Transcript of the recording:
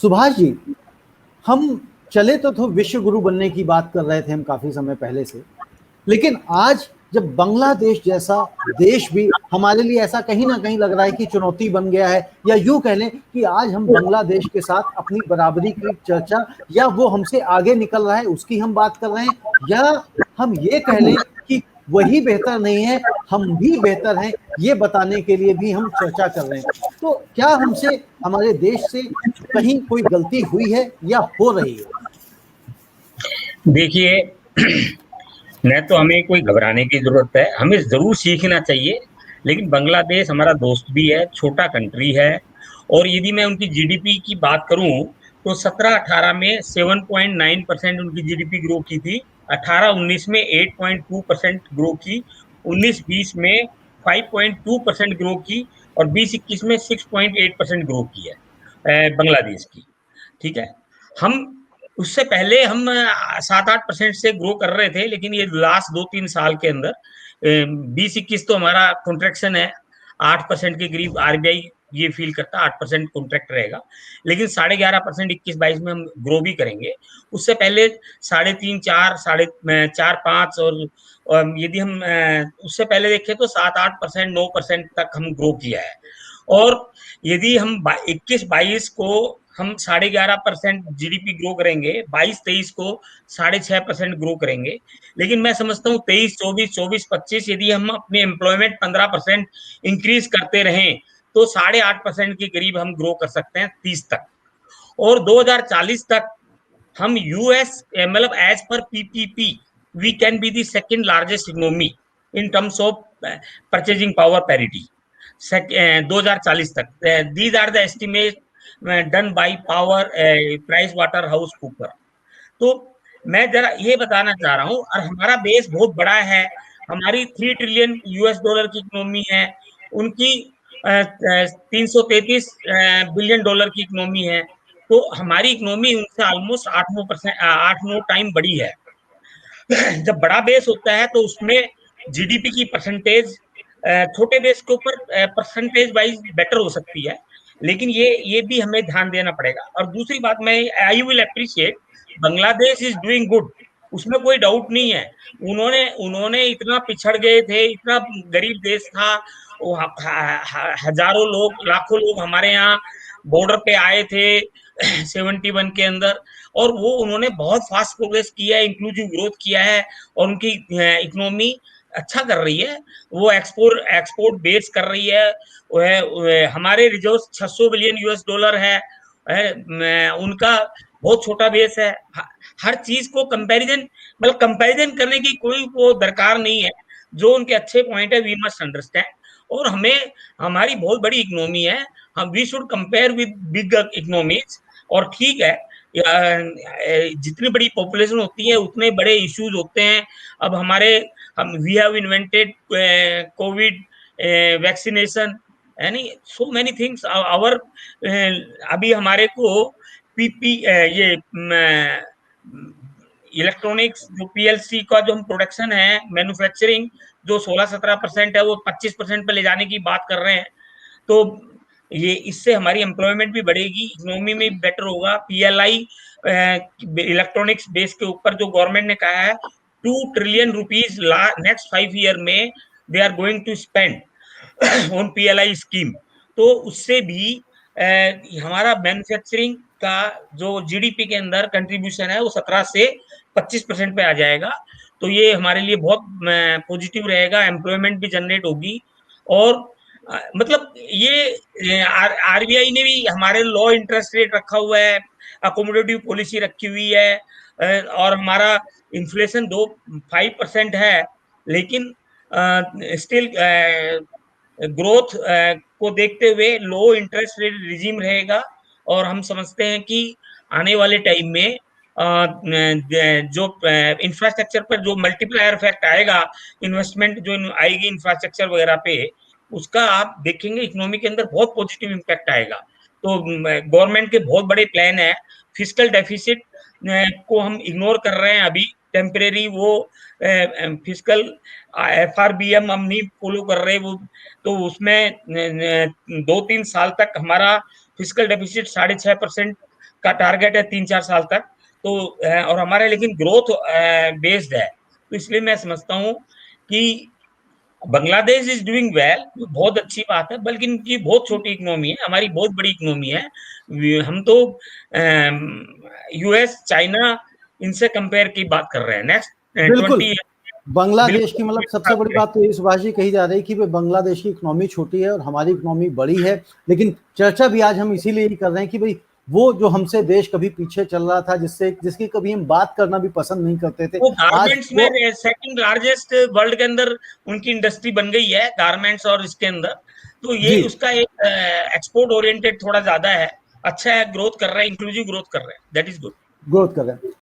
सुभाष जी, हम चले तो विश्व गुरु बनने की बात कर रहे थे हम काफी समय पहले से, लेकिन आज जब बांग्लादेश जैसा देश भी हमारे लिए ऐसा कहीं ना कहीं लग रहा है कि चुनौती बन गया है, या यूं कह लें कि आज हम बांग्लादेश के साथ अपनी बराबरी की चर्चा, या वो हमसे आगे निकल रहा है उसकी हम बात कर रहे हैं, या हम ये कह लें कि वही बेहतर नहीं है, हम भी बेहतर हैं, ये बताने के लिए भी हम चर्चा कर रहे हैं। तो क्या हमसे, हमारे देश से कहीं कोई गलती हुई है या हो रही है? देखिए, न तो हमें कोई घबराने की जरूरत है, हमें जरूर सीखना चाहिए। लेकिन बांग्लादेश हमारा दोस्त भी है, छोटा कंट्री है। और यदि मैं उनकी जीडीपी की बात करूं तो 17-18 में 7.9% उनकी जीडीपी ग्रो की थी, 18-19 में 8.2% ग्रो की, 19-20 में 5.2% ग्रो की, और 20-21 में 6.8% ग्रो की है बांग्लादेश की। ठीक है। हम उससे पहले हम 7-8% से ग्रो कर रहे थे, लेकिन ये लास्ट 2-3 साल के अंदर 20-21 तो हमारा कॉन्ट्रेक्शन है, 8% के करीब आरबीआई ये फील करता है 8% कॉन्ट्रैक्ट रहेगा। लेकिन 11.5% 21-22 में हम ग्रो भी करेंगे। उससे पहले 3.5, 4, 4.5 और यदि हम उससे पहले देखें तो 7-8%, 9% तक हम ग्रो किया है। और यदि हम 21-22 को हम 11.5% जीडीपी ग्रो करेंगे, 22-23 को 6.5% ग्रो करेंगे। लेकिन मैं समझता हूँ 23-24, 24-25 यदि हम अपने एम्प्लॉयमेंट 15% इंक्रीज करते रहें तो 8.5% के करीब हम ग्रो कर सकते हैं 30 तक। और 2040 तक हम यूएस मतलब as per PPP we can be the second largest economy in terms of purchasing power parity 2040 तक। These are the estimate done by power Price Waterhouse Cooper. तो मैं जरा ये बताना चाह रहा हूँ, और हमारा देश बहुत बड़ा है, हमारी 3 ट्रिलियन यूएस डॉलर की इकोनॉमी है, उनकी 333 बिलियन डॉलर की इकोनॉमी है। तो हमारी इकोनॉमी उनसे ऑलमोस्ट 8-9 टाइम बड़ी है। जब बड़ा बेस होता है तो उसमें जीडीपी की परसेंटेज छोटे बेस के ऊपर परसेंटेज वाइज बेटर हो सकती है। लेकिन ये भी हमें ध्यान देना पड़ेगा। और दूसरी बात, मैं I will appreciate Bangladesh is doing good, उसमें कोई डाउट नहीं है। उन्होंने उन्होंने इतना पिछड़ गए थे, इतना गरीब देश था, हजारों लोग, लाखों लोग हमारे यहाँ बॉर्डर पे आए थे 71 के अंदर, और वो उन्होंने बहुत फास्ट प्रोग्रेस किया है, इंक्लूसिव ग्रोथ किया है, और उनकी इकोनॉमी अच्छा कर रही है। वो एक्सपोर्ट बेस कर रही है। हमारे रिजर्व 600 बिलियन यूएस डॉलर है, उनका बहुत छोटा बेस है। हर चीज को कंपैरिजन, मतलब कंपैरिजन करने की कोई वो दरकार नहीं है। जो उनके अच्छे पॉइंट है वी मस्ट अंडरस्टैंड। और हमें, हमारी बहुत बड़ी इकोनॉमी है, हम we should compare with big economies. और ठीक है, जितनी बड़ी पॉपुलेशन होती है उतने बड़े इश्यूज होते हैं। अब हम we have invented COVID vaccination, यानी सो मेनी थिंग्स आवर। अभी हमारे को पीपी ये इलेक्ट्रॉनिक्स जो पीएलसी का जो हम प्रोडक्शन है, मैन्युफैक्चरिंग, जो 16-17% है, वो 25% पे ले जाने की बात कर रहे हैं। तो ये इससे हमारी एम्प्लॉयमेंट भी बढ़ेगी, इकोनॉमी में भी बेटर होगा। पीएलआई इलेक्ट्रॉनिक्स बेस के ऊपर जो गवर्नमेंट ने कहा है 2 ट्रिलियन रुपीज नेक्स्ट 5 ईयर में they are going to spend on PLI scheme. तो उससे भी हमारा मैन्युफैक्चरिंग का जो जीडीपी के अंदर कंट्रीब्यूशन है वो 17 से 25% पे आ जाएगा। तो ये हमारे लिए बहुत पॉजिटिव रहेगा, एम्प्लॉयमेंट भी जनरेट होगी। और मतलब ये आरबीआई ने भी हमारे लो इंटरेस्ट रेट रखा हुआ है, अकोमोडेटिव पॉलिसी रखी हुई है, और हमारा इन्फ्लेशन 5% है। लेकिन स्टिल ग्रोथ को देखते हुए लो इंटरेस्ट रेट रिजीम रहेगा। और हम समझते हैं कि आने वाले टाइम में जो इंफ्रास्ट्रक्चर पर जो मल्टीप्लायर इफेक्ट आएगा, इन्वेस्टमेंट जो आएगी इंफ्रास्ट्रक्चर वगैरह पे, उसका आप देखेंगे इकोनॉमी के अंदर बहुत पॉजिटिव इम्पैक्ट आएगा। तो गवर्नमेंट के बहुत बड़े प्लान है। फिस्कल डेफिसिट को हम इग्नोर कर रहे हैं अभी टेम्परेरी, वो फिस्कल एफआरबीएम हम नहीं फॉलो कर रहे वो। तो उसमें 2-3 साल तक हमारा फिस्कल डेफिसिट 6.5% का टारगेट है 3-4 साल तक, तो और हमारा लेकिन ग्रोथ बेस्ड है, तो इसलिए मैं समझता हूँ कि बांग्लादेश इज डूइंग वेल, बहुत अच्छी बात है, बल्कि इनकी बहुत छोटी इकोनॉमी है, हमारी बहुत बड़ी इकोनॉमी है। हम तो यूएस, चाइना, इनसे कंपेयर की बात कर रहे हैं नेक्स्ट बिल्कुल 20। बांग्लादेश की मतलब सबसे बड़ी बिल्कुल बात तो ये सुभाष जी कही जा रही है कि भाई बांग्लादेश की इकोनॉमी छोटी है और हमारी इकोनॉमी बड़ी है, लेकिन चर्चा भी आज हम इसीलिए ही कर रहे हैं कि भाई वो जो हमसे देश कभी पीछे चल रहा था, जिसकी कभी हम बात करना भी पसंद नहीं करते थे, वो आज गारमेंट्स वो में सेकंड लार्जेस्ट वर्ल्ड के अंदर उनकी इंडस्ट्री बन गई है गारमेंट्स और इसके अंदर, तो ये जी उसका एक एक्सपोर्ट ओरिएंटेड थोड़ा ज्यादा है, अच्छा है, ग्रोथ कर रहा है, इंक्लूसिव ग्रोथ कर रहा है, दैट इज गुड। ग्रोथ कर रहे हैं।